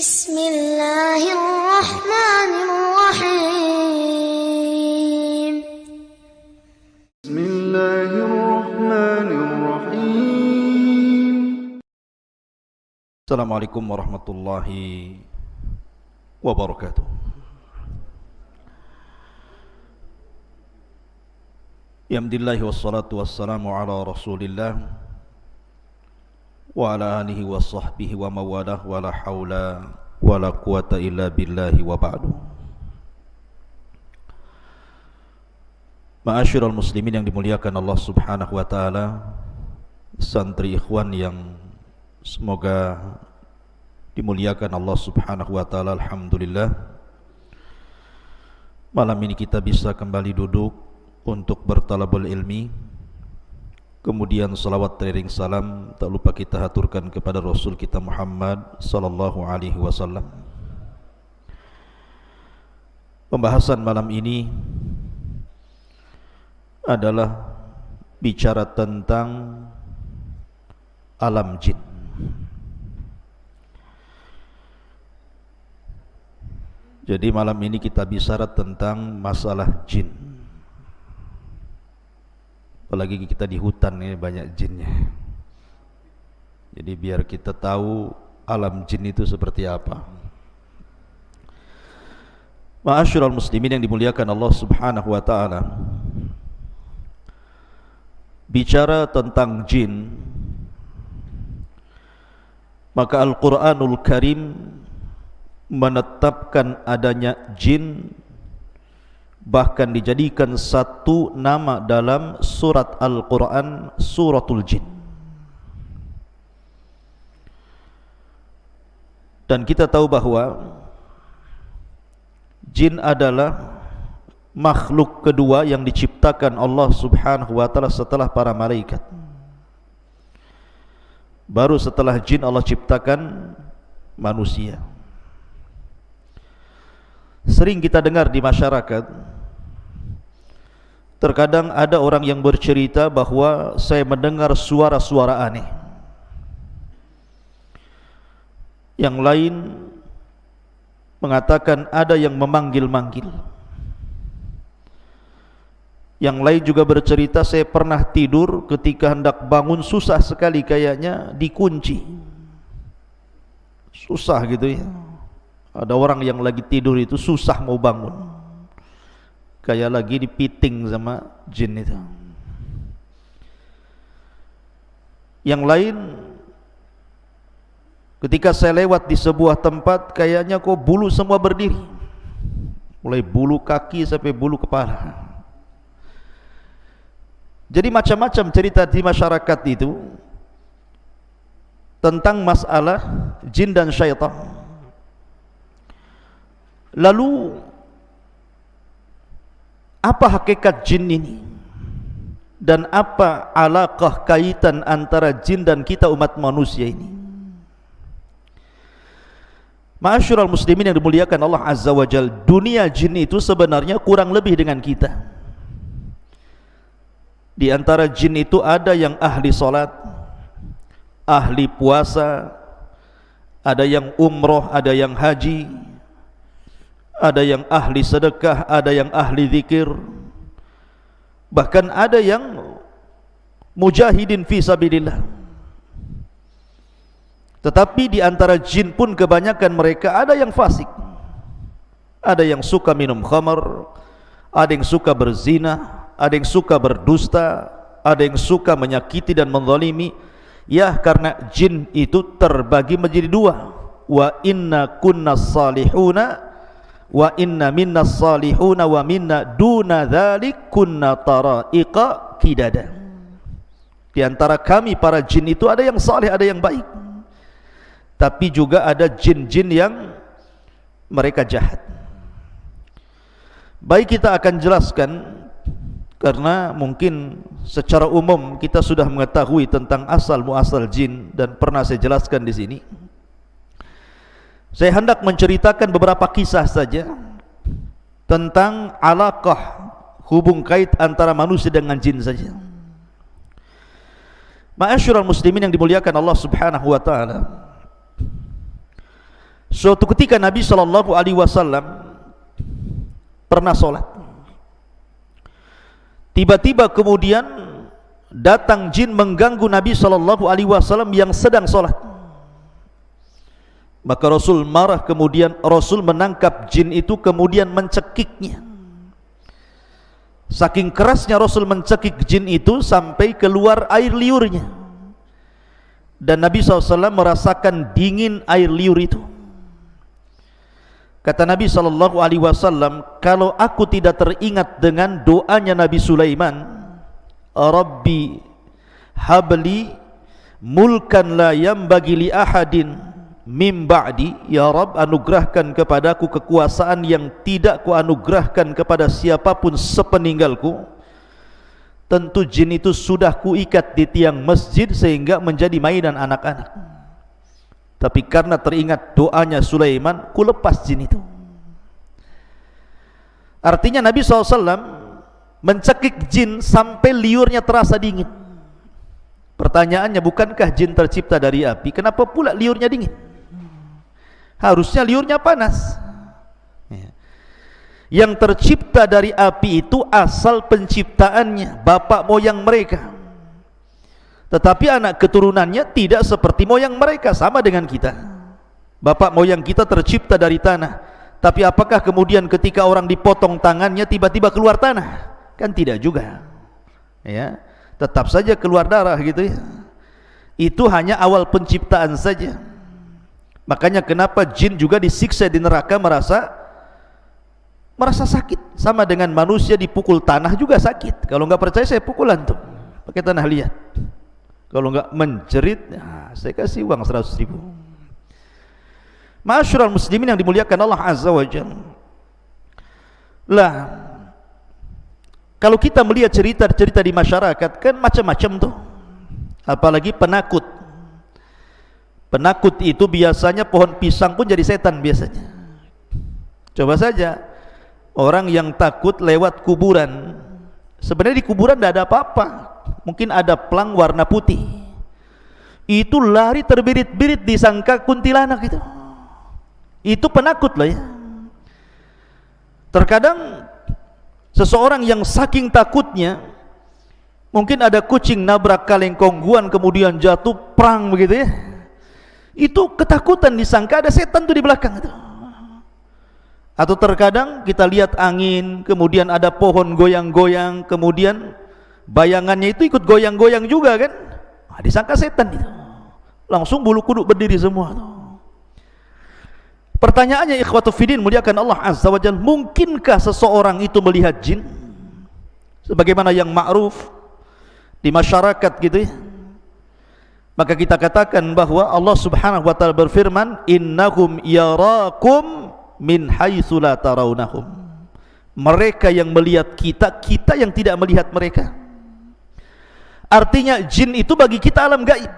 Bismillahirrahmanirrahim. Bismillahirrahmanirrahim. Assalamualaikum warahmatullahi wabarakatuh. Alhamdulillah wassalatu wassalamu ala rasulillah wa ala alihi wa sahbihi wa mawalah wa la hawla wa la quwata illa billahi wa ba'du. Ma'asyiral muslimin yang dimuliakan Allah subhanahu wa ta'ala, santri ikhwan yang semoga dimuliakan Allah subhanahu wa ta'ala. Alhamdulillah, malam ini kita bisa kembali duduk untuk bertalabul ilmi. Kemudian salawat teriring salam tak lupa kita haturkan kepada Rasul kita Muhammad sallallahu alaihi wasallam. Pembahasan malam ini adalah bicara tentang alam jin. Jadi malam ini kita bicara tentang masalah jin. Apalagi kita di hutan ini banyak jinnya. Jadi biar kita tahu alam jin itu seperti apa. Ma'asyiral muslimin yang dimuliakan Allah subhanahu wa ta'ala, bicara tentang jin, maka Al-Quranul Karim menetapkan adanya jin, bahkan dijadikan satu nama dalam surat Al-Quran, suratul jin. Dan kita tahu bahwa jin adalah makhluk kedua yang diciptakan Allah subhanahu wa ta'ala setelah para malaikat. Baru setelah jin Allah ciptakan manusia. Sering kita dengar di masyarakat, terkadang ada orang yang bercerita bahwa saya mendengar suara-suara aneh. Yang lain mengatakan ada yang memanggil-manggil. Yang lain juga bercerita, saya pernah tidur, ketika hendak bangun susah sekali, kayaknya dikunci. Susah gitu ya. Ada orang yang lagi tidur itu susah mau bangun, kayak lagi dipiting sama jin itu. Yang lain, ketika saya lewat di sebuah tempat, kayaknya kok bulu semua berdiri, mulai bulu kaki sampai bulu kepala. Jadi macam-macam cerita di masyarakat itu tentang masalah jin dan syaitan. Lalu apa hakikat jin ini? Dan apa alaqah kaitan antara jin dan kita umat manusia ini? Ma'asyiral muslimin yang dimuliakan Allah Azza wa Jalla, dunia jin itu sebenarnya kurang lebih dengan kita. Di antara jin itu ada yang ahli salat, ahli puasa, ada yang umroh, ada yang haji, ada yang ahli sedekah, ada yang ahli zikir, bahkan ada yang mujahidin fi sabilillah. Tetapi di antara jin pun kebanyakan mereka ada yang fasik, ada yang suka minum khamar, ada yang suka berzina, ada yang suka berdusta, ada yang suka menyakiti dan menzalimi. Ya, karena jin itu terbagi menjadi dua. Wa inna kunna salihuna wa inna minna salihuna wa minna duna dzalik kunna taraiqa kidada. Di antara kami para jin itu ada yang saleh, ada yang baik, tapi juga ada jin-jin yang mereka jahat. Baik, kita akan jelaskan, karena mungkin secara umum kita sudah mengetahui tentang asal muasal jin dan pernah saya jelaskan di sini. Saya hendak menceritakan beberapa kisah saja tentang alaqah, hubung kait antara manusia dengan jin saja. Ma'asyiral muslimin yang dimuliakan Allah subhanahu wa ta'ala, Suatu ketika Nabi SAW pernah sholat. Tiba-tiba kemudian datang jin mengganggu Nabi SAW yang sedang sholat. Maka Rasul marah, kemudian Rasul menangkap jin itu kemudian mencekiknya. Saking kerasnya Rasul mencekik jin itu sampai keluar air liurnya. Dan Nabi SAW merasakan dingin air liur itu. Kata Nabi SAW, kalau aku tidak teringat dengan doanya Nabi Sulaiman, Rabbi habli mulkan la yambagi li ahadin mim ba'di, ya Rabb, anugerahkan kepadaku kekuasaan yang tidak ku anugerahkan kepada siapapun sepeninggalku. Tentu jin itu sudah kuikat di tiang masjid sehingga menjadi mainan anak-anak. Tapi karena teringat doanya Sulaiman, ku lepas jin itu. Artinya Nabi SAW mencekik jin sampai liurnya terasa dingin. Pertanyaannya, bukankah jin tercipta dari api? Kenapa pula liurnya dingin? Harusnya liurnya panas. Yang tercipta dari api itu asal penciptaannya, bapak moyang mereka. Tetapi anak keturunannya tidak seperti moyang mereka, sama dengan kita. Bapak moyang kita tercipta dari tanah. Tapi apakah kemudian ketika orang dipotong tangannya tiba-tiba keluar tanah? Kan tidak juga. Ya, tetap saja keluar darah gitu ya. Itu hanya awal penciptaan saja. Makanya kenapa jin juga disiksa di neraka merasa sakit. Sama dengan manusia dipukul tanah juga sakit. Kalau nggak percaya saya pukul antum pakai tanah liat. Kalau enggak menjerit, nah, saya kasih uang 100.000. Ma'asyiral muslimin yang dimuliakan Allah Azza wa Jalla. Lah, kalau kita melihat cerita-cerita di masyarakat kan macam-macam tuh. Apalagi penakut. Penakut itu biasanya pohon pisang pun jadi setan biasanya. Coba saja orang yang takut lewat kuburan. Sebenarnya di kuburan tidak ada apa-apa. Mungkin ada pelang warna putih. Itu lari terbirit-birit disangka kuntilanak itu. Itu penakut loh ya. Terkadang seseorang yang saking takutnya, mungkin ada kucing nabrak kaleng kongguan kemudian jatuh prang begitu ya. Itu ketakutan disangka ada setan tuh di belakang itu. Atau terkadang kita lihat angin, kemudian ada pohon goyang-goyang, kemudian bayangannya itu ikut goyang-goyang juga kan. Nah, disangka setan itu. Langsung bulu kuduk berdiri semua tuh. Pertanyaannya ikhwatu fiddin muliakan Allah Azza wa Jalla, mungkinkah seseorang itu melihat jin? Sebagaimana yang ma'ruf di masyarakat gitu ya. Maka kita katakan bahwa Allah Subhanahu wa taala berfirman, innahum yarakum min haitsu la tarawnahum. Mereka yang melihat kita, kita yang tidak melihat mereka. Artinya jin itu bagi kita alam gaib.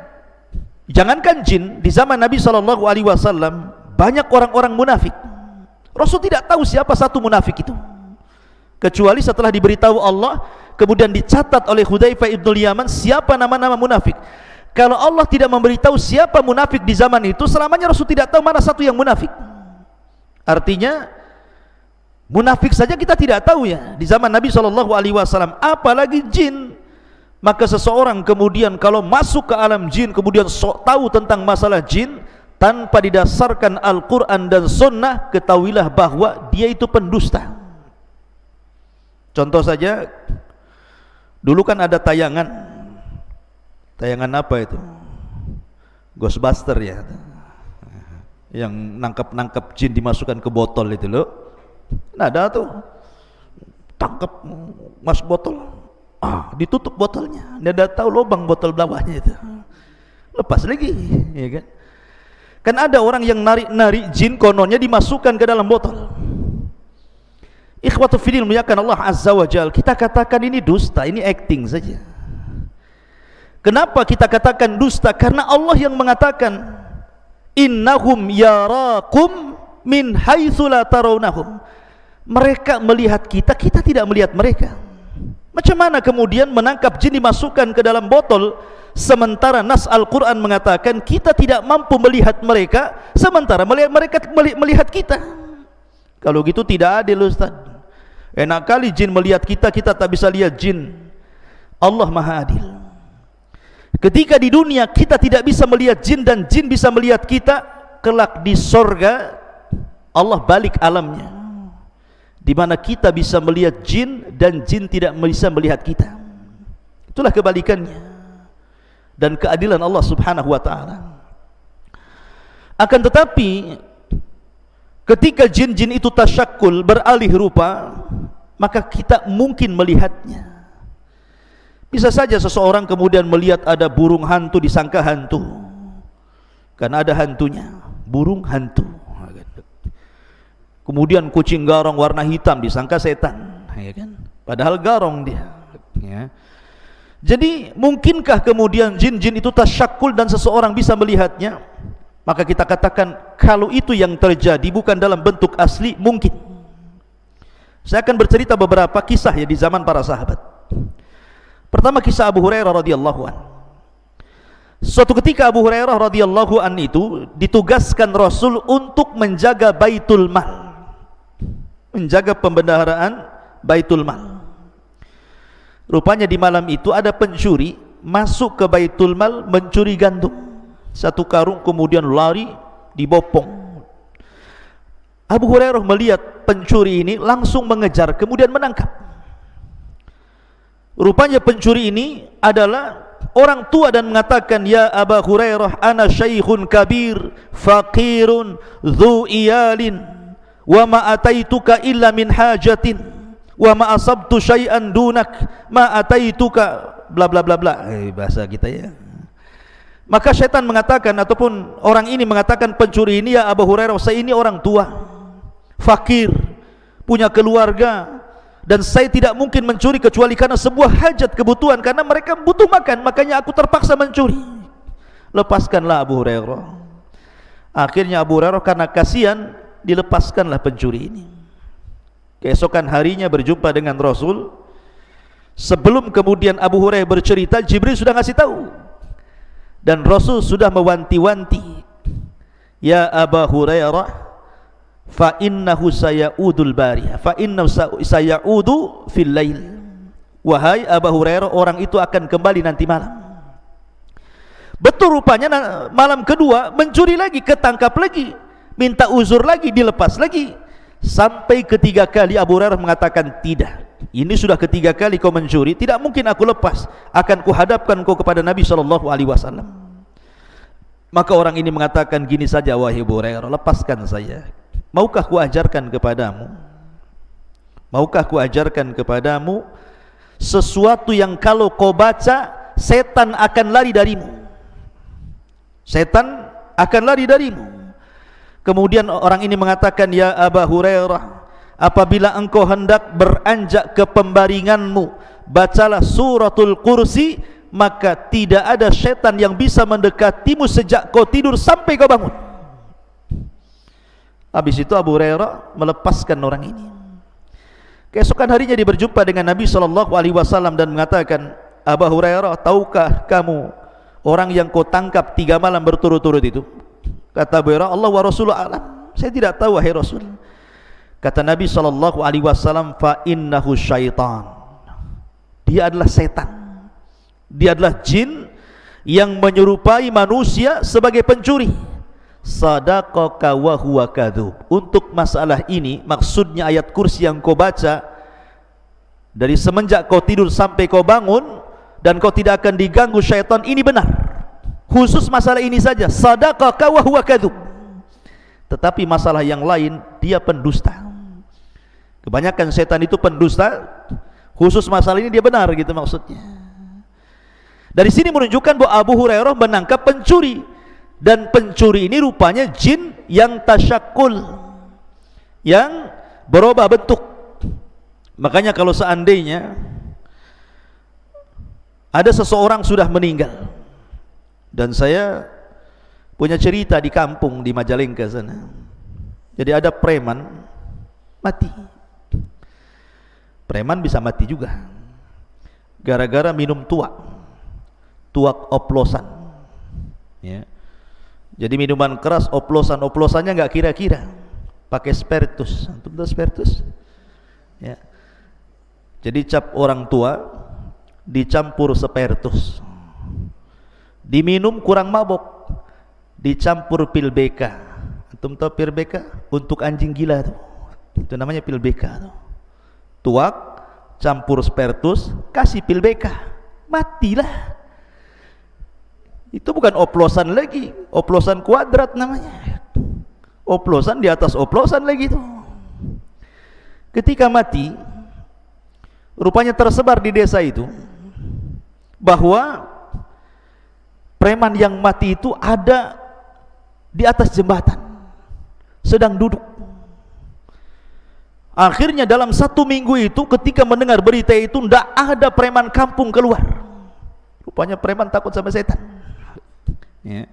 Jangankan jin, di zaman Nabi SAW banyak orang-orang munafik. Rasul tidak tahu siapa satu munafik itu, kecuali setelah diberitahu Allah, kemudian dicatat oleh Hudzaifah ibnul Yaman siapa nama-nama munafik. Kalau Allah tidak memberitahu siapa munafik di zaman itu, selamanya Rasul tidak tahu mana satu yang munafik. Artinya munafik saja kita tidak tahu ya di zaman Nabi SAW, apalagi jin. Maka seseorang kemudian kalau masuk ke alam jin, kemudian tahu tentang masalah jin tanpa didasarkan Al-Quran dan Sunnah, ketahuilah bahwa dia itu pendusta. Contoh saja, dulu kan ada tayangan apa itu? Ghostbuster ya, yang nangkap jin dimasukkan ke botol itu loh. Nah, ada tuh, tangkap masuk botol, ditutup botolnya, dia udah tahu lubang botol bawahnya itu, lepas lagi, ya kan? Kan ada orang yang narik jin, kononnya dimasukkan ke dalam botol. Ikhwatu fiddin muliakan Allah Azza wa Jalla, kita katakan ini dusta, ini acting saja. Kenapa kita katakan dusta? Karena Allah yang mengatakan innahum yarakum min haitsu la tarawnahum. Mereka melihat kita, kita tidak melihat mereka. Macam mana kemudian menangkap jin dimasukkan ke dalam botol, sementara nas Al-Quran mengatakan kita tidak mampu melihat mereka, sementara mereka melihat kita? Kalau gitu tidak adil, Ustaz. Enak kali jin melihat kita, kita tak bisa lihat jin. Allah Maha Adil. Ketika di dunia kita tidak bisa melihat jin dan jin bisa melihat kita, kelak di sorga Allah balik alamnya, di mana kita bisa melihat jin dan jin tidak bisa melihat kita. Itulah kebalikannya dan keadilan Allah Subhanahu wa taala. Akan tetapi ketika jin-jin itu tasyakkul, beralih rupa, maka kita mungkin melihatnya. Bisa saja seseorang kemudian melihat ada burung hantu, disangka hantu karena ada hantunya, burung hantu. Kemudian kucing garong warna hitam, disangka setan, ya kan? Padahal garong dia, ya. Jadi mungkinkah kemudian jin-jin itu tasyakkul dan seseorang bisa melihatnya? Maka kita katakan kalau itu yang terjadi bukan dalam bentuk asli, mungkin. Saya akan bercerita beberapa kisah ya di zaman para sahabat. Pertama, kisah Abu Hurairah radhiyallahu an. Suatu ketika Abu Hurairah radhiyallahu an itu ditugaskan Rasul untuk menjaga Baitul Mal, menjaga pembendaharaan Baitul Mal. Rupanya di malam itu ada pencuri masuk ke Baitul Mal mencuri gandum. Satu karung, kemudian lari dibopong. Abu Hurairah melihat pencuri ini, langsung mengejar, kemudian menangkap. Rupanya pencuri ini adalah orang tua dan mengatakan, "Ya Abu Hurairah, ana syaikhun kabir, faqirun, dhu iyalin, wa ma ataituka illa min hajatin, wa ma asabtu syai'an dunak, ma ataituka," bla bla bla bla. Bahasa kita ya. Maka syaitan mengatakan, ataupun orang ini mengatakan pencuri ini, "Ya Abu Hurairah, saya ini orang tua, fakir, punya keluarga, dan saya tidak mungkin mencuri kecuali karena sebuah hajat, kebutuhan, karena mereka butuh makan, makanya aku terpaksa mencuri. Lepaskanlah Abu Hurairah." Akhirnya Abu Hurairah karena kasihan dilepaskanlah pencuri ini. Keesokan harinya berjumpa dengan Rasul. Sebelum kemudian Abu Hurairah bercerita, Jibril sudah ngasih tahu, dan Rasul sudah mewanti-wanti, "Ya Abu Hurairah, fa innahu sayaudu al-bariyah, fa innahu sayaudu fil lail." Wahai Abu Hurairah, orang itu akan kembali nanti malam. Betul, rupanya malam kedua mencuri lagi, ketangkap lagi, minta uzur lagi, dilepas lagi. Sampai ketiga kali Abu Hurairah mengatakan, "Tidak, ini sudah ketiga kali kau mencuri, tidak mungkin aku lepas, akan kuhadapkan kau kepada Nabi SAW." Maka orang ini mengatakan, "Gini saja wahai Abu Hurairah, lepaskan saya. Maukah ku ajarkan kepadamu? Maukah ku ajarkan kepadamu sesuatu yang kalau kau baca, setan akan lari darimu. Setan akan lari darimu." Kemudian orang ini mengatakan, "Ya Abu Hurairah, apabila engkau hendak beranjak ke pembaringanmu, bacalah suratul kursi, maka tidak ada setan yang bisa mendekatimu sejak kau tidur sampai kau bangun." Habis itu Abu Hurairah melepaskan orang ini. Keesokan harinya dia berjumpa dengan Nabi SAW dan mengatakan, "Abu Hurairah, tahukah kamu orang yang kau tangkap 3 malam berturut-turut itu?" Kata Abu Hurairah, "Allah wa Rasulullah alam." Saya tidak tahu wahai Rasul. Kata Nabi SAW, "Fa innahu syaitan." Dia adalah setan. Dia adalah jin yang menyerupai manusia sebagai pencuri. Sadaqaka wa huwa kadzub. Untuk masalah ini, maksudnya ayat kursi yang kau baca, dari semenjak kau tidur sampai kau bangun, dan kau tidak akan diganggu syaitan, ini benar. Khusus masalah ini saja, sadaqaka wa huwa kadzub. Tetapi masalah yang lain, dia pendusta. Kebanyakan setan itu pendusta. Khusus masalah ini dia benar, gitu maksudnya. Dari sini menunjukkan bahwa Abu Hurairah menangkap pencuri, dan pencuri ini rupanya jin yang tasyakkul, yang berubah bentuk. Makanya kalau seandainya ada seseorang sudah meninggal, dan saya punya cerita di kampung di Majalengka sana. Jadi ada preman mati. Preman bisa mati juga. gara-gara minum tuak oplosan, ya. Jadi minuman keras oplosannya nggak kira-kira, pakai spiritus. Antum tahu spiritus? Ya. Jadi cap orang tua dicampur spiritus, diminum kurang mabok, dicampur pil BK. Antum tahu pil BK? Untuk anjing gila tuh. Itu namanya pil BK tuh. Tuak campur spiritus, kasih pil BK, matilah. Itu bukan oplosan lagi, oplosan kuadrat namanya. Oplosan di atas oplosan lagi tuh. Ketika mati, rupanya tersebar di desa itu bahwa preman yang mati itu ada di atas jembatan, sedang duduk. Akhirnya dalam 1 minggu itu, ketika mendengar berita itu, tidak ada preman kampung keluar. Rupanya preman takut sama setan, ya.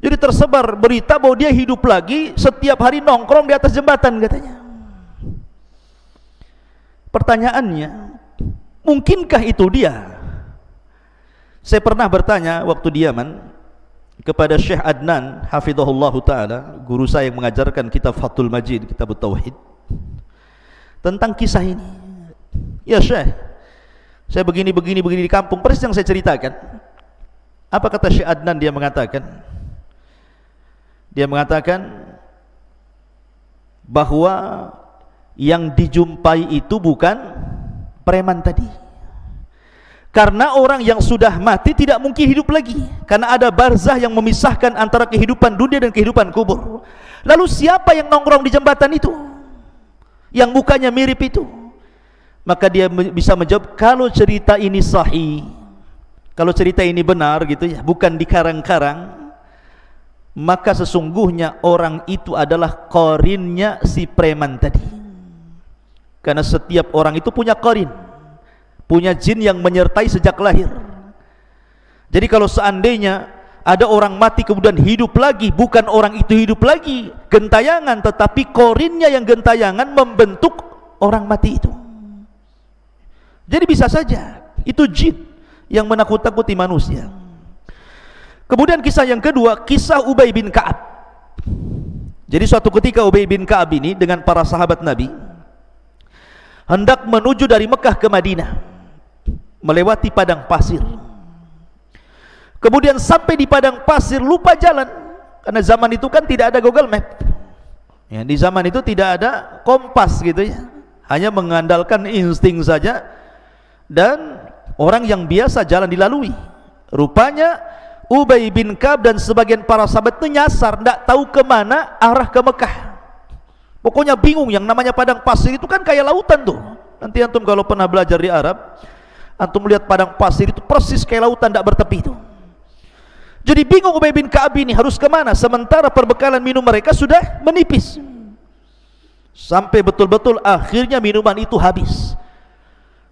Jadi tersebar berita bahwa dia hidup lagi, setiap hari nongkrong di atas jembatan katanya. Pertanyaannya, mungkinkah itu dia? Saya pernah bertanya waktu di Yaman kepada Syekh Adnan hafizahullah ta'ala, guru saya yang mengajarkan kitab Fathul Majid, kitab Tauhid, tentang kisah ini. Ya Syekh, saya begini di kampung, persis yang saya ceritakan. Apa kata Syekh Adnan? Dia mengatakan bahwa yang dijumpai itu bukan preman tadi, karena orang yang sudah mati tidak mungkin hidup lagi, karena ada barzah yang memisahkan antara kehidupan dunia dan kehidupan kubur. Lalu siapa yang nongkrong di jembatan itu, yang mukanya mirip itu? Maka dia bisa menjawab, kalau cerita ini sahih, kalau cerita ini benar gitu ya, bukan dikarang-karang, maka sesungguhnya orang itu adalah qarinnya si preman tadi. Karena setiap orang itu punya qarin, punya jin yang menyertai sejak lahir. Jadi kalau seandainya ada orang mati kemudian hidup lagi, bukan orang itu hidup lagi gentayangan, tetapi qarinnya yang gentayangan membentuk orang mati itu. Jadi bisa saja itu jin yang menakut-takuti manusia. Kemudian kisah yang kedua, kisah Ubay bin Ka'ab. Jadi suatu ketika Ubay bin Ka'ab ini dengan para sahabat Nabi hendak menuju dari Mekah ke Madinah, melewati padang pasir. Kemudian sampai di padang pasir lupa jalan, karena zaman itu kan tidak ada Google Map, ya, di zaman itu tidak ada kompas gitu ya, hanya mengandalkan insting saja, dan orang yang biasa jalan dilalui. Rupanya Ubay bin Ka'ab dan sebagian para sahabat itu nyasar, tidak tahu kemana arah ke Mekah. Pokoknya bingung. Yang namanya padang pasir itu kan kayak lautan tuh. Nanti antum kalau pernah belajar di Arab, antum lihat padang pasir itu persis kayak lautan tidak bertepi itu. Jadi bingung Ubay bin Ka'ab ini harus kemana, sementara perbekalan minum mereka sudah menipis. Sampai betul-betul akhirnya minuman itu habis.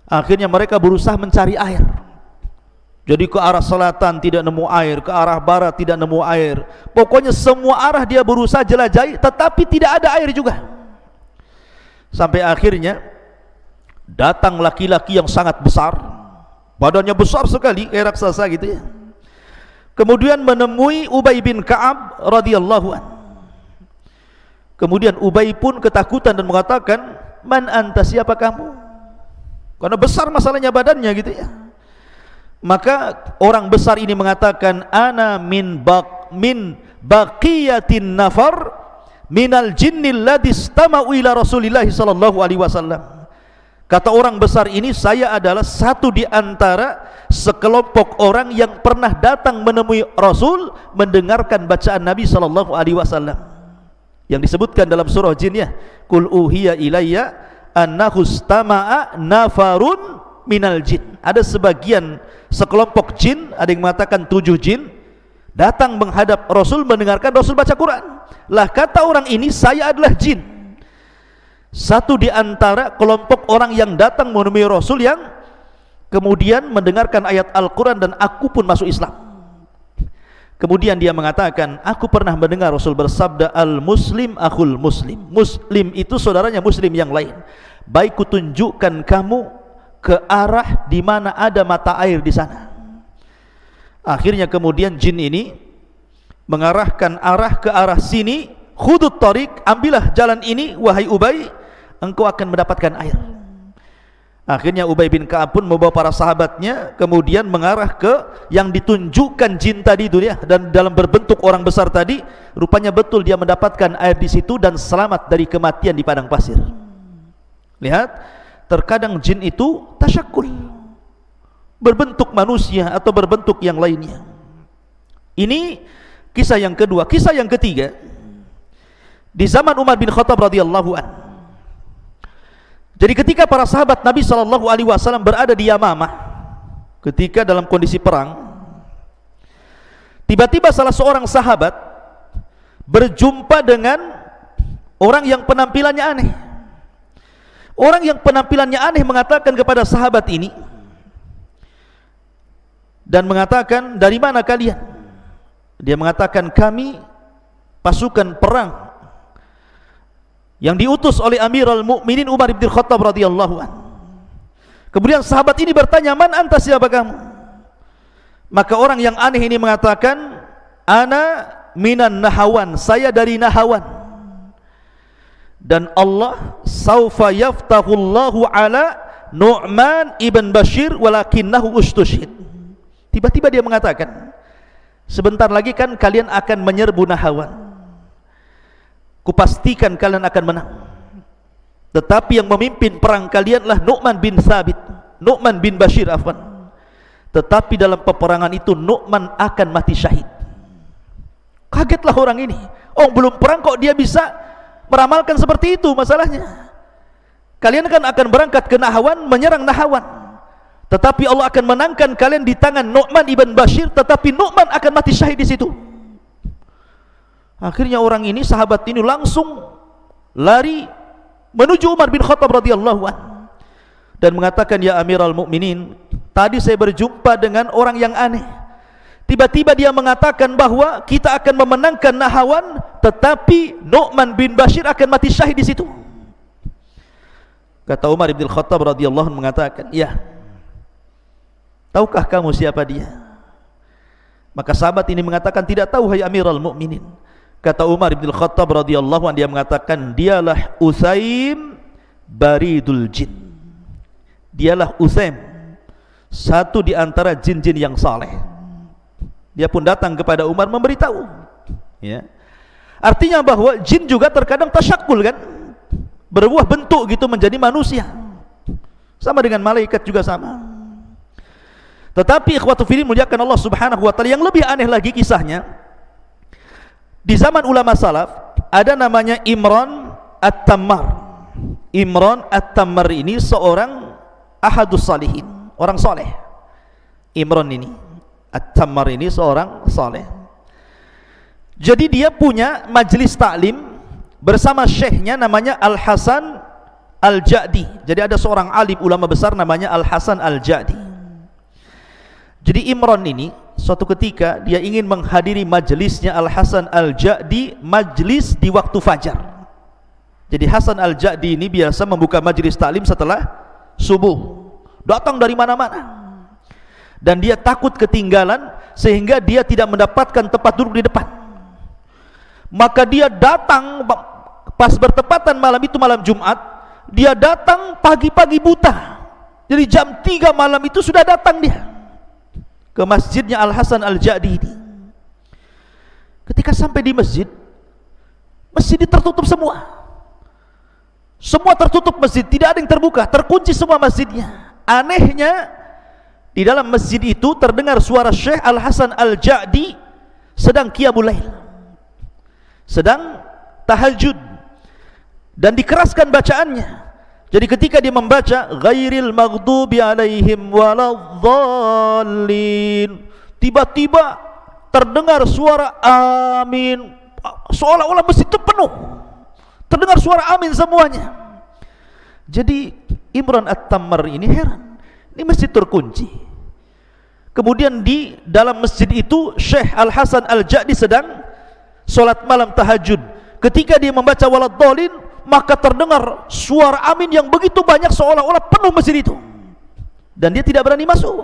Akhirnya mereka berusaha mencari air. Jadi ke arah selatan tidak nemu air, ke arah barat tidak nemu air. Pokoknya semua arah dia berusaha jelajahi, tetapi tidak ada air juga. Sampai akhirnya datang laki-laki yang sangat besar, badannya besar sekali, kayak raksasa gitu ya. Kemudian menemui Ubay bin Ka'ab radhiyallahu an. Kemudian Ubay pun ketakutan dan mengatakan, "Man anta, siapa kamu?" Karena besar masalahnya badannya gitu ya. Maka orang besar ini mengatakan, "Ana min baqiyatin nafar minal jinnil ladzi istama'u ila Rasulillah sallallahu alaihi wasallam." Kata orang besar ini, saya adalah satu di antara sekelompok orang yang pernah datang menemui Rasul mendengarkan bacaan Nabi sallallahu alaihi wasallam yang disebutkan dalam surah Jin ya, "Qul uhiya ilayya annahu istama'a nafarun minal jin." Ada sebagian sekelompok jin, ada yang mengatakan 7 jin, datang menghadap Rasul mendengarkan Rasul baca Quran. Lah kata orang ini, saya adalah jin, satu di antara kelompok orang yang datang menemui Rasul yang kemudian mendengarkan ayat Al-Quran, dan aku pun masuk Islam. Kemudian dia mengatakan, aku pernah mendengar Rasul bersabda, al-muslim akhul muslim. Muslim itu saudaranya muslim yang lain. Baik kutunjukkan kamu ke arah di mana ada mata air di sana. Akhirnya kemudian jin ini mengarahkan arah ke arah sini, khudut tariq, ambillah jalan ini wahai Ubay, engkau akan mendapatkan air. Akhirnya Ubay bin Ka'ab pun membawa para sahabatnya kemudian mengarah ke yang ditunjukkan jin tadi itu ya, dan dalam berbentuk orang besar tadi, rupanya betul dia mendapatkan air di situ dan selamat dari kematian di padang pasir. Lihat, terkadang jin itu tasyakul, berbentuk manusia atau berbentuk yang lainnya. Ini kisah yang kedua. Kisah yang ketiga, di zaman Umar bin Khattab radhiyallahu anhu. Jadi ketika para sahabat Nabi SAW berada di Yamamah, ketika dalam kondisi perang, tiba-tiba salah seorang sahabat berjumpa dengan orang yang penampilannya aneh. Orang yang penampilannya aneh mengatakan kepada sahabat ini dan mengatakan, dari mana kalian? Dia mengatakan, kami pasukan perang yang diutus oleh Amirul Mukminin Umar bin Khattab radhiyallahu anhu. Kemudian sahabat ini bertanya, man anta, siapa kamu? Maka orang yang aneh ini mengatakan, ana minan Nahawan, saya dari Nahawan, dan Allah saufa yaftahullahu ala Nu'man ibn Bashir walakinnahu ustushhid. Tiba-tiba dia mengatakan, sebentar lagi kan kalian akan menyerbu Nahawan, kupastikan kalian akan menang, tetapi yang memimpin perang kalianlah Nu'man bin Thabit, Nu'man bin Bashir afwan. Tetapi dalam peperangan itu Nu'man akan mati syahid. Kagetlah orang ini. Oh, belum perang kok dia bisa meramalkan seperti itu. Masalahnya, kalian kan akan berangkat ke Nahawan, menyerang Nahawan, tetapi Allah akan menangkan kalian di tangan Nu'man ibn Bashir, tetapi Nu'man akan mati syahid di situ. Akhirnya orang ini, sahabat ini langsung lari menuju Umar bin Khattab radhiyallahu anhu dan mengatakan, ya Amirul Mukminin, tadi saya berjumpa dengan orang yang aneh. Tiba-tiba dia mengatakan bahwa kita akan memenangkan Nahawan, tetapi Nu'man bin Bashir akan mati syahid di situ. Kata Umar bin Khattab radhiyallahu anhu mengatakan, ya, tahukah kamu siapa dia? Maka sahabat ini mengatakan, tidak tahu hai Amirul Mukminin. Kata Umar bin Khattab radhiyallahu anhu, dia mengatakan, dialah Usaim baridul jin. Dialah Usaim, satu di antara jin-jin yang saleh. Dia pun datang kepada Umar memberitahu, ya. Artinya bahwa jin juga terkadang tasyakul kan, berbuah bentuk gitu menjadi manusia, sama dengan malaikat juga sama. Tetapi ikhwatu fillah muliakan Allah Subhanahu wa taala, yang lebih aneh lagi kisahnya, di zaman ulama salaf ada namanya Imran At-Tammar. Imran At-Tammar ini seorang ahadus salihin, orang soleh. Imran ini At-Tammar ini seorang soleh. Jadi dia punya majlis taklim bersama syekhnya namanya Al-Hasan Al-Ja'di. Jadi ada seorang alim ulama besar namanya Al-Hasan Al-Ja'di. Jadi Imran ini suatu ketika dia ingin menghadiri majlisnya Al-Hasan Al-Ja'di, majlis di waktu fajar. Jadi Hasan Al-Ja'di ini biasa membuka majlis taklim setelah subuh, datang dari mana-mana, dan dia takut ketinggalan sehingga dia tidak mendapatkan tempat duduk di depan. Maka dia datang pas bertepatan malam itu, malam Jumat, dia datang pagi-pagi buta. Jadi jam 3 malam itu sudah datang dia ke masjidnya Al-Hasan Al-Ja'di ini. Ketika sampai di masjid, masjid tertutup semua. Semua tertutup masjid, tidak ada yang terbuka, terkunci semua masjidnya. Anehnya, di dalam masjid itu terdengar suara Syekh Al-Hasan Al-Ja'di sedang qiyamul lail, sedang tahajud, dan dikeraskan bacaannya. Jadi ketika dia membaca ghairil maghdubi alaihim waladhdallin, tiba-tiba terdengar suara amin, seolah-olah masjid itu penuh, terdengar suara amin semuanya. Jadi Imran At-Tammar ini heran, ini masjid terkunci. Kemudian di dalam masjid itu Syekh Al-Hasan Al-Ja'di sedang solat malam tahajud. Ketika dia membaca waladhdallin, maka terdengar suara amin yang begitu banyak seolah-olah penuh masjid itu. dan dia tidak berani masuk.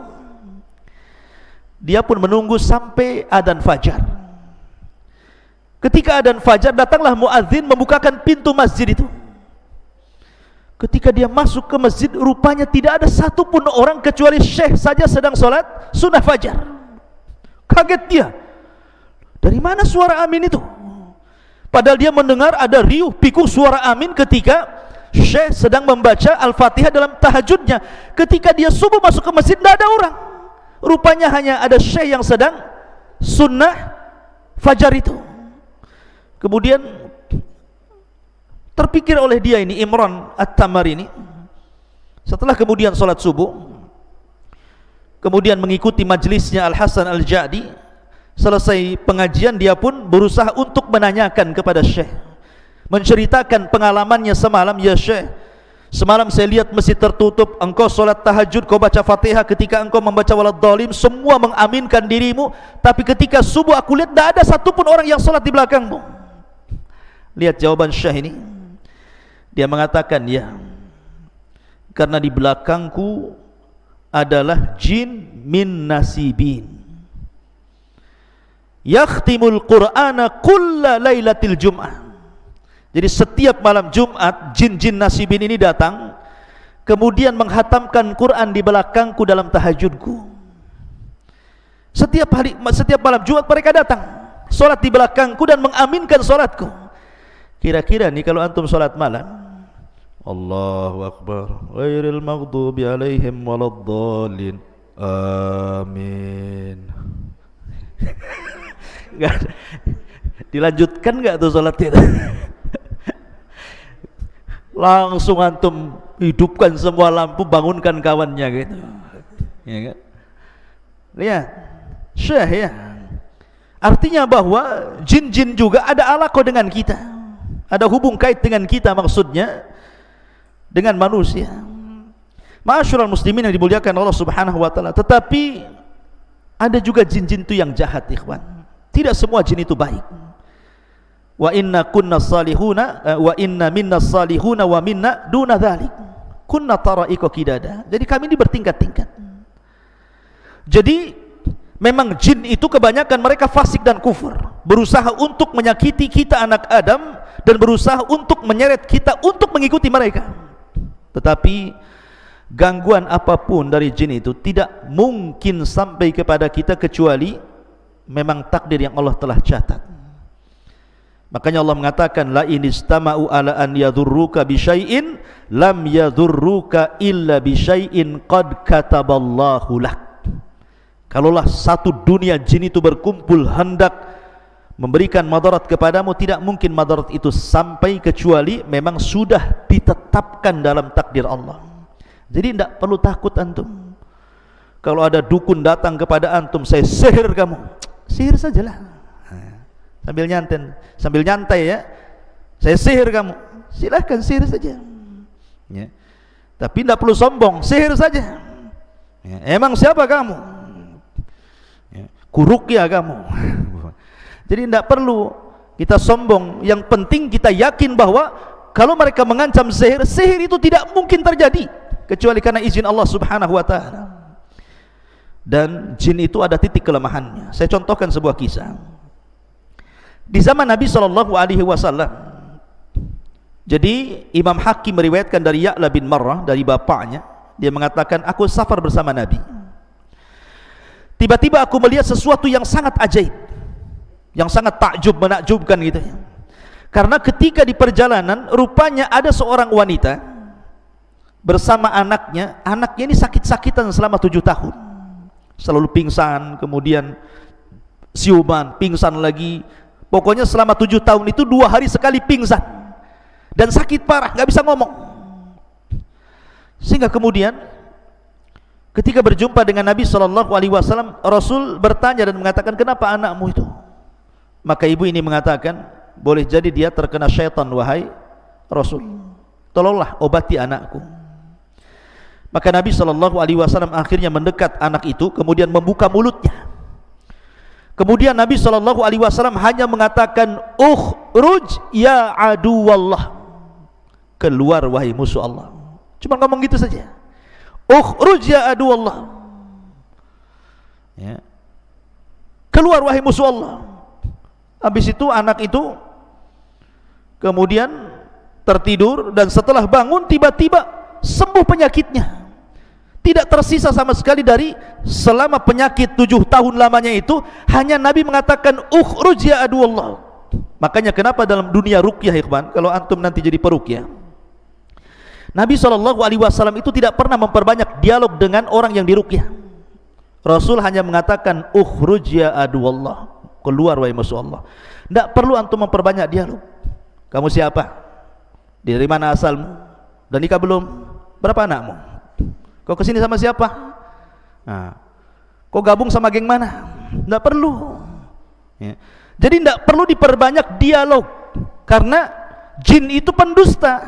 Dia pun menunggu sampai adzan fajar. Ketika adzan fajar, datanglah muadzin membukakan pintu masjid itu. Ketika dia masuk ke masjid, rupanya tidak ada satupun orang kecuali syekh saja sedang sholat sunnah fajar. Kaget dia, dari mana suara amin itu? Padahal dia mendengar ada riuh pikuk suara amin ketika syekh sedang membaca Al-Fatihah dalam tahajudnya. Ketika dia subuh masuk ke masjid, tidak ada orang. Rupanya hanya ada syekh yang sedang sunnah fajar itu. Kemudian terpikir oleh dia ini, Imran At-Tamari ini, setelah kemudian sholat subuh, kemudian mengikuti majelisnya Al-Hasan Al-Jadi, selesai pengajian dia pun berusaha untuk menanyakan kepada syekh, menceritakan pengalamannya semalam. Ya syekh, semalam saya lihat masjid tertutup, engkau sholat tahajud, kau baca Fatihah, ketika engkau membaca waladhdallin semua mengaminkan dirimu, tapi ketika subuh aku lihat tidak ada satupun orang yang sholat di belakangmu. Lihat jawaban syekh ini, dia mengatakan, ya, karena di belakangku adalah jin min nasibin yakhtimul qur'ana kulla lailatil jum'ah. Jadi setiap malam Jumat jin-jin nasibin ini datang, kemudian menghatamkan Quran di belakangku dalam tahajudku. Setiap malam Jumat mereka datang, sholat di belakangku dan mengaminkan sholatku. Kira-kira nih kalau antum sholat malam, Allahu Akbar, ghairil maghdubi alaihim waladdallin, amin. Dilanjutkan nggak tuh sholatnya? Langsung antum hidupkan semua lampu, bangunkan kawannya gitu, ya kan? Lihat, syekh ya. Artinya bahwa jin-jin juga ada alaqah dengan kita, ada hubung kait dengan kita, maksudnya dengan manusia. Ma'asyiral muslimin yang dimuliakan Allah Subhanahu wa taala. Tetapi ada juga jin-jin itu yang jahat, ikhwan. Tidak semua jin itu baik. Wa inna kunna salihuna wa inna minna salihuna wa minna duna dzalik. Kunna tara'iqa qidada. Jadi kami ini bertingkat-tingkat. Jadi memang jin itu kebanyakan mereka fasik dan kufur, berusaha untuk menyakiti kita anak Adam dan berusaha untuk menyeret kita untuk mengikuti mereka. Tetapi gangguan apapun dari jin itu tidak mungkin sampai kepada kita kecuali memang takdir yang Allah telah catat. Makanya Allah mengatakan, la inistama'u ala an yadhurruka bi syai'in lam yadhurruka illa bi syai'in qad kataballahu lak. Kalaulah satu dunia jin itu berkumpul hendak memberikan madarat kepadamu, tidak mungkin madarat itu sampai kecuali memang sudah ditetapkan dalam takdir Allah. Jadi tidak perlu takut antum. Kalau ada dukun datang kepada antum, saya sihir kamu, sihir sajalah. Sambil nyantai ya, saya sihir kamu, silahkan sihir saja ya. Tapi tidak perlu sombong, sihir saja ya. Emang siapa kamu ya, kuruqyah kamu. Jadi tidak perlu kita sombong. Yang penting kita yakin bahwa kalau mereka mengancam sihir, sihir itu tidak mungkin terjadi kecuali karena izin Allah Subhanahu wa ta'ala. Dan jin itu ada titik kelemahannya. Saya contohkan sebuah kisah di zaman Nabi SAW. Jadi Imam Hakim meriwayatkan dari Ya'la bin Marrah, dari bapaknya, dia mengatakan, aku safar bersama Nabi. Tiba-tiba aku melihat sesuatu yang sangat ajaib, yang sangat takjub, menakjubkan gitu ya. Karena ketika di perjalanan, rupanya ada seorang wanita bersama anaknya. Anaknya ini sakit-sakitan selama 7 tahun, selalu pingsan, kemudian siuman, pingsan lagi. Pokoknya selama 7 tahun itu 2 hari sekali pingsan dan sakit parah, nggak bisa ngomong. Sehingga kemudian ketika berjumpa dengan Nabi SAW, Rasul bertanya dan mengatakan, kenapa anakmu itu? Maka ibu ini mengatakan, boleh jadi dia terkena syaitan wahai Rasul, tolonglah obati anakku. Maka Nabi SAW akhirnya mendekat anak itu, kemudian membuka mulutnya. Kemudian Nabi SAW hanya mengatakan, ukhruj ya aduwallah, keluar wahai musuh Allah. Cuma ngomong gitu saja. Ukhruj ya aduwallah. Ya. Keluar wahai musuh Allah. Habis itu anak itu kemudian tertidur, dan setelah bangun tiba-tiba sembuh penyakitnya. Tidak tersisa sama sekali dari selama penyakit 7 tahun lamanya itu. Hanya Nabi mengatakan ukhruj ya aduwallah. Makanya kenapa dalam dunia ruqyah, ikhwan, kalau antum nanti jadi peruqyah, Nabi SAW itu tidak pernah memperbanyak dialog dengan orang yang diruqyah. Rasul hanya mengatakan ukhruj ya aduwallah, keluar wahai musuh Allah. Tidak perlu antum memperbanyak dialog. Kamu siapa? Dari mana asalmu? Dan nikah belum? Berapa anakmu? Kau kesini sama siapa? Nah, kau gabung sama geng mana? Tidak perlu. Ya. Jadi tidak perlu diperbanyak dialog, karena jin itu pendusta.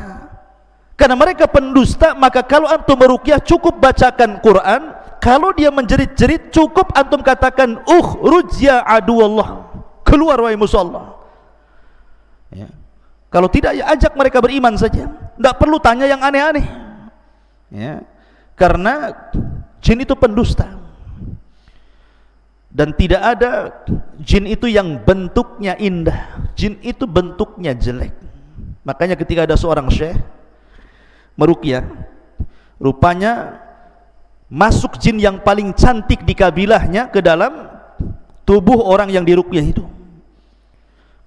Karena mereka pendusta, maka kalau antum meruqyah cukup bacakan Quran. Kalau dia menjerit-jerit cukup antum katakan ukhruj ya aduwallah, keluar wahai musuh Allah. Ya. Kalau tidak, ya ajak mereka beriman saja. Tidak perlu tanya yang aneh-aneh. Ya. Karena jin itu pendusta, dan tidak ada jin itu yang bentuknya indah. Jin itu bentuknya jelek. Makanya ketika ada seorang syekh meruqyah, rupanya masuk jin yang paling cantik di kabilahnya ke dalam tubuh orang yang diruqyah itu.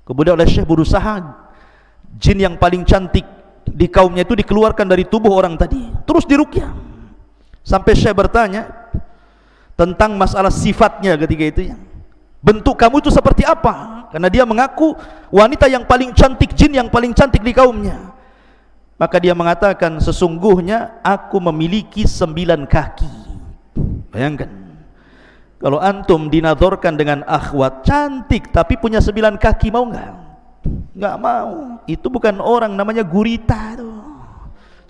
Kemudian oleh syekh berusaha jin yang paling cantik di kaumnya itu dikeluarkan dari tubuh orang tadi, terus diruqyah. Sampai Syekh bertanya tentang masalah sifatnya ketika itu, ya, bentuk kamu itu seperti apa? Karena dia mengaku wanita yang paling cantik, jin yang paling cantik di kaumnya. Maka dia mengatakan, sesungguhnya aku memiliki 9 kaki. Bayangkan, kalau antum dinadorkan dengan akhwat cantik tapi punya 9 kaki, mau nggak? Nggak mau. Itu bukan orang, namanya gurita tuh,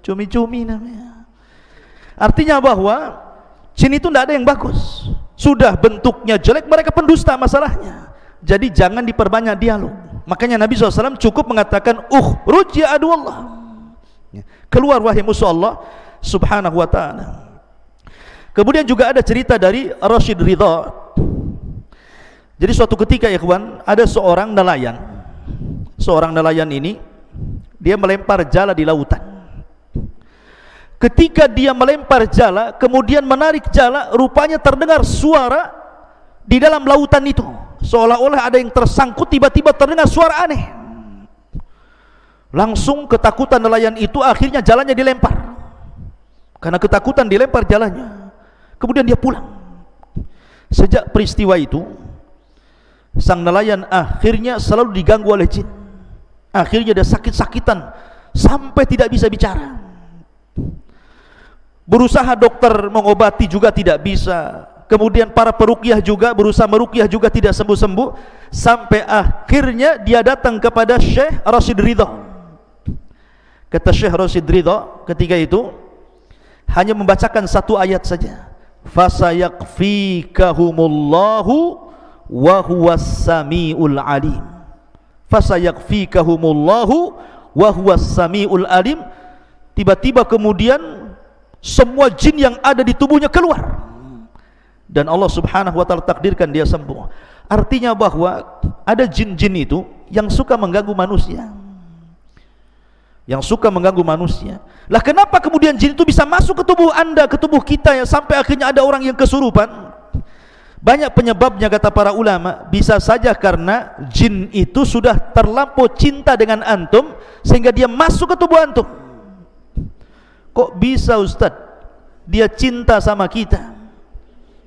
cumi-cumi namanya. Artinya bahwa jin itu tidak ada yang bagus. Sudah bentuknya jelek, mereka pendusta masalahnya. Jadi jangan diperbanyak dialog. Makanya Nabi SAW cukup mengatakan ukhruj ya aduwallah, keluar wahai musuh Allah subhanahu wa ta'ala. Kemudian juga ada cerita dari Rashid Ridha. Jadi suatu ketika, ya kawan, ada seorang nelayan. Seorang nelayan ini dia melempar jala di lautan. Ketika dia melempar jala, kemudian menarik jala, rupanya terdengar suara di dalam lautan itu, seolah-olah ada yang tersangkut. Tiba-tiba terdengar suara aneh. Langsung ketakutan nelayan itu, akhirnya jalannya dilempar. Karena ketakutan dilempar jalannya. Kemudian dia pulang. Sejak peristiwa itu, sang nelayan akhirnya selalu diganggu oleh jin. Akhirnya dia sakit-sakitan sampai tidak bisa bicara. Berusaha dokter mengobati juga tidak bisa. Kemudian para peruqyah juga berusaha meruqyah juga tidak sembuh-sembuh. Sampai akhirnya dia datang kepada Syekh Rashid Ridha. Kata Syekh Rashid Ridha ketika itu, hanya membacakan 1 ayat saja. Fasayakfikahumullahu wa huwas samiul alim. Fasayakfikahumullahu wa huwas samiul alim. Tiba-tiba kemudian semua jin yang ada di tubuhnya keluar, dan Allah subhanahu wa ta'ala takdirkan dia sembuh. Artinya bahwa ada jin-jin itu yang suka mengganggu manusia, yang suka mengganggu manusia. Lah kenapa kemudian jin itu bisa masuk ke tubuh anda, ke tubuh kita, ya, sampai akhirnya ada orang yang kesurupan? Banyak penyebabnya kata para ulama. Bisa saja karena jin itu sudah terlampau cinta dengan antum sehingga dia masuk ke tubuh antum. Kok bisa Ustaz? Dia cinta sama kita.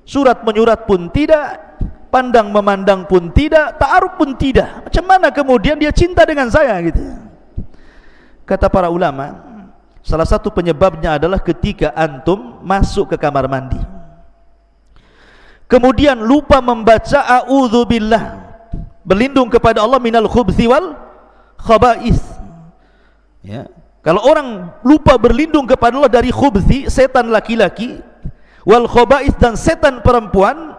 Surat menyurat pun tidak, pandang memandang pun tidak, ta'aruf pun tidak. Macam mana kemudian dia cinta dengan saya gitu? Kata para ulama, salah satu penyebabnya adalah ketika antum masuk ke kamar mandi, kemudian lupa membaca a'udzubillah, berlindung kepada Allah minal khubthi wal khaba'ith. Ya. Kalau orang lupa berlindung kepada Allah dari khubthi, setan laki-laki, wal khaba'ith, dan setan perempuan,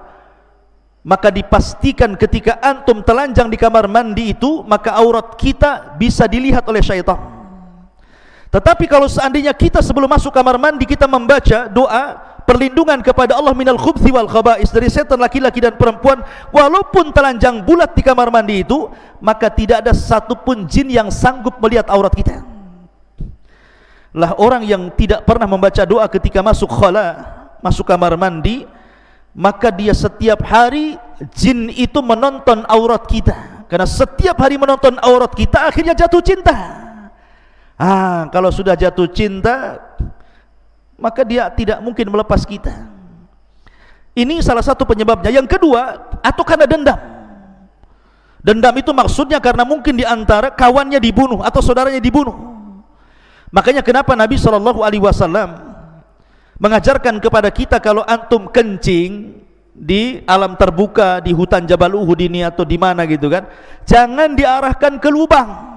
maka dipastikan ketika antum telanjang di kamar mandi itu, maka aurat kita bisa dilihat oleh syaitan. Tetapi kalau seandainya kita sebelum masuk kamar mandi kita membaca doa perlindungan kepada Allah minal khubthi wal khaba'is, dari setan laki-laki dan perempuan, walaupun telanjang bulat di kamar mandi itu, maka tidak ada satupun jin yang sanggup melihat aurat kita. Lah orang yang tidak pernah membaca doa ketika masuk khala, masuk kamar mandi, maka dia setiap hari jin itu menonton aurat kita. Karena setiap hari menonton aurat kita, akhirnya jatuh cinta. Kalau sudah jatuh cinta, maka dia tidak mungkin melepas kita. Ini salah satu penyebabnya. Yang kedua, atau karena dendam. Dendam itu maksudnya karena mungkin di antara kawannya dibunuh atau saudaranya dibunuh. Makanya kenapa Nabi SAW mengajarkan kepada kita, kalau antum kencing di alam terbuka, di hutan Jabal Uhud ini atau di mana gitu kan, jangan diarahkan ke lubang.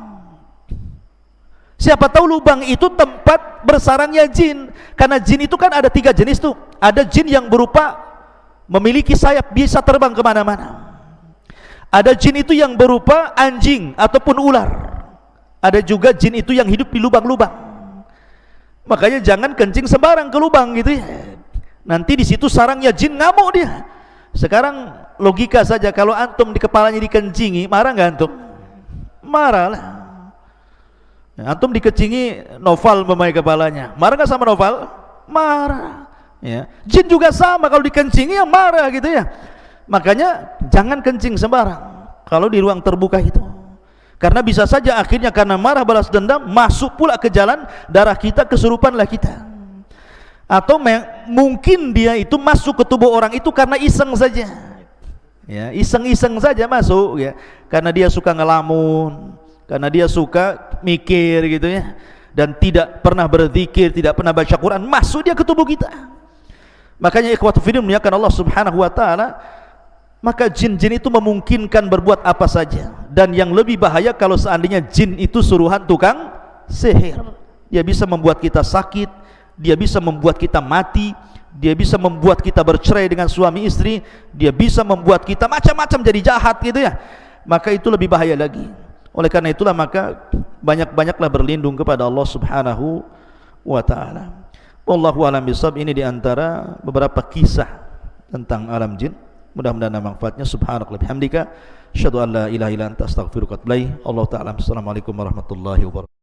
Siapa tahu lubang itu tempat bersarangnya jin. Karena jin itu kan ada 3 jenis tuh. Ada jin yang berupa memiliki sayap, bisa terbang kemana-mana. Ada jin itu yang berupa anjing ataupun ular. Ada juga jin itu yang hidup di lubang-lubang. Makanya jangan kencing sembarang ke lubang gitu ya. Nanti di situ sarangnya jin, ngamuk dia. Sekarang logika saja, kalau antum di kepalanya dikencingi, marah nggak antum? Marah lah. Antum dikecingi Noval memakai kepalanya, marah nggak sama Noval? Marah. Ya. Jin juga sama, kalau dikencingi ya marah gitu ya. Makanya jangan kencing sembarang kalau di ruang terbuka itu, karena bisa saja akhirnya karena marah balas dendam masuk pula ke jalan darah kita, kesurupanlah kita. Atau mungkin dia itu masuk ke tubuh orang itu karena iseng saja, ya, iseng-iseng saja masuk ya, karena dia suka ngelamun, karena dia suka mikir gitu ya, dan tidak pernah berzikir, tidak pernah baca Quran, masuk dia ke tubuh kita. Makanya ikhwatu fillah muliakan Allah Subhanahu wa taala, maka jin-jin itu memungkinkan berbuat apa saja. Dan yang lebih bahaya kalau seandainya jin itu suruhan tukang sihir. Dia bisa membuat kita sakit, dia bisa membuat kita mati, dia bisa membuat kita bercerai dengan suami istri, dia bisa membuat kita macam-macam jadi jahat gitu ya. Maka itu lebih bahaya lagi. Oleh karena itulah maka banyak-banyaklah berlindung kepada Allah Subhanahu wa taala. Wallahu a'lam bishawab. Ini diantara beberapa kisah tentang alam jin. Mudah-mudahan ada manfaatnya. Subhanakallahumma bihamdika asyhadu an la ilaha illa anta astaghfiruka wa atubu ilaik. Allah taala. Assalamualaikum warahmatullahi wabarakatuh.